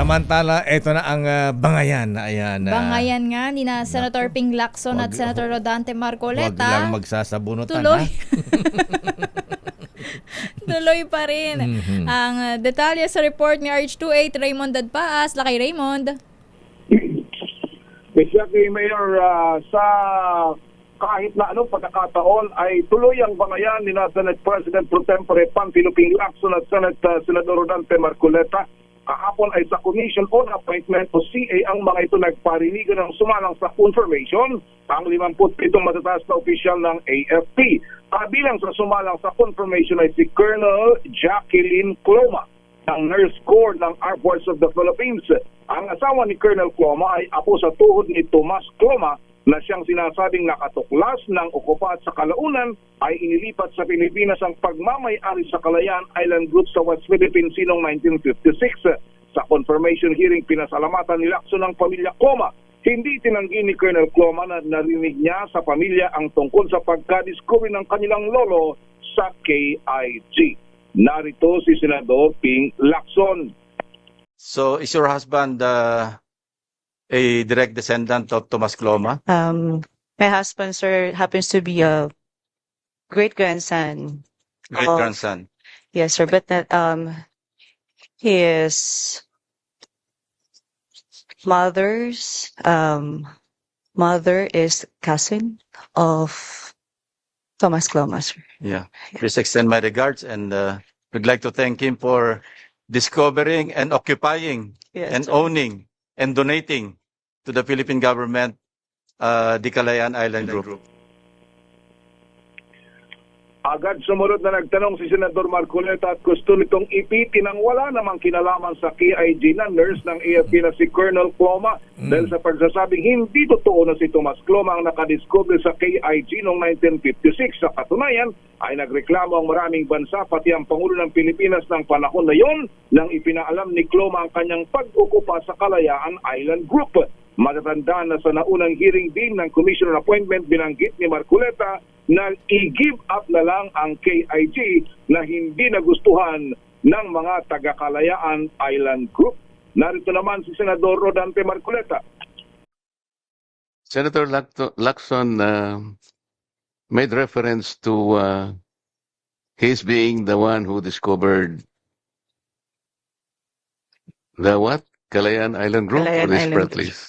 Samantala, ito na ang bangayan. Ayan, Bangayan nga ni na Senator Ping Lacson at Senator Rodante Huwag Marcoleta. lang magsasabunutan, Tuloy. ha? Tuloy pa rin ang detalye sa report ni RH28 Raymond Dadpaas. Lakay Raymond. Miss Jackie, Mayor, sa kahit na anong pagkakataon ay tuloy ang bangayan ni Senate President Pro Tempore Panfilo Ping Lacson at Senador Rodante Marcoleta. Kahapon ay sa Commission on Appointment o CA ang mga ito nagparinigan ng sumalang sa confirmation ang 57 matataas na opisyal ng AFP. Kabilang sa sumalang sa confirmation ay si Colonel Jacqueline Cloma ng Nurse Corps ng Armed Forces of the Philippines. Ang asawa ni Colonel Cloma ay apo sa tuhod ni Tomas Cloma na siyang sinasabing nakatuklas ng okupa at sa kalaunan ay inilipat sa Pilipinas ang pagmamay-ari sa Kalayaan Island Group sa West Philippines noong 1956. Sa confirmation hearing, pinasalamatan ni Lacson ng pamilya Cloma. Hindi tinanggi ni Colonel Cloma na narinig niya sa pamilya ang tungkol sa pagkadiscovery ng kanilang lolo sa KIG. Narito si Senador Ping Lacson. So, is your husband a direct descendant of Tomas Cloma? My husband, sir, happens to be a great-grandson. Great-grandson? Yes, sir, but that his mother's mother is cousin of Tomas Cloma, sir. Yeah. Please extend my regards, and we'd like to thank him for discovering and occupying Yes, and sir. owning and donating to the Philippine government the Kalayaan Island Group. Agad sumunod na nagtanong si Senador Marcoleta at gusto nitong ipitin ang wala namang kinalaman sa KIG na nurse ng AFP na si Colonel Cloma dahil sa pagsasabing hindi totoo na si Tomas Cloma ang nakadiscover sa KIG noong 1956. Sa katunayan ay nagreklamo ang maraming bansa pati ang Pangulo ng Pilipinas ng panahon na yon nang ipinaalam ni Cloma ang kanyang pag-ukupa sa Kalayaan Island Group. Matatandaan na sa naunang hearing din ng Commission on Appointment binanggit ni Marcoleta na i-give up na lang ang KIG na hindi nagustuhan ng mga taga-Kalayaan Island Group. Narito naman si Senador Rodante Marcoleta. Senator Lacson made reference to his being the one who discovered the what? Kalayaan Island Group Kalayaan or this Island press Group. release?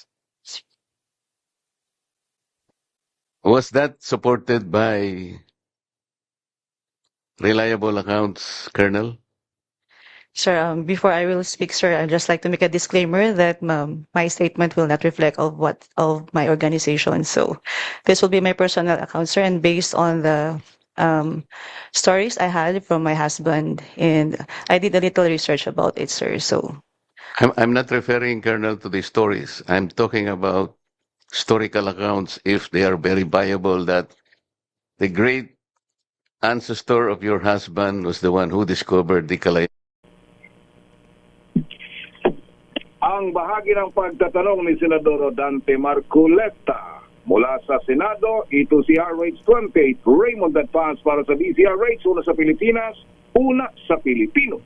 Was that supported by reliable accounts, Colonel? Sir, before I will speak, sir, I'd just like to make a disclaimer that my statement will not reflect of my organization. So this will be my personal account, sir, and based on the stories I had from my husband, and I did a little research about it, sir. So I'm not referring, Colonel, to the stories. I'm talking about historical accounts, if they are very viable, that the great ancestor of your husband was the one who discovered the Kalayaan. Ang bahagi ng pagtatanong ni Senador Rodante Marcoleta mula sa Senado, ito si RH28 Raymond Dadpaas para sa DZRH, una sa Pilipinas, una sa Pilipino.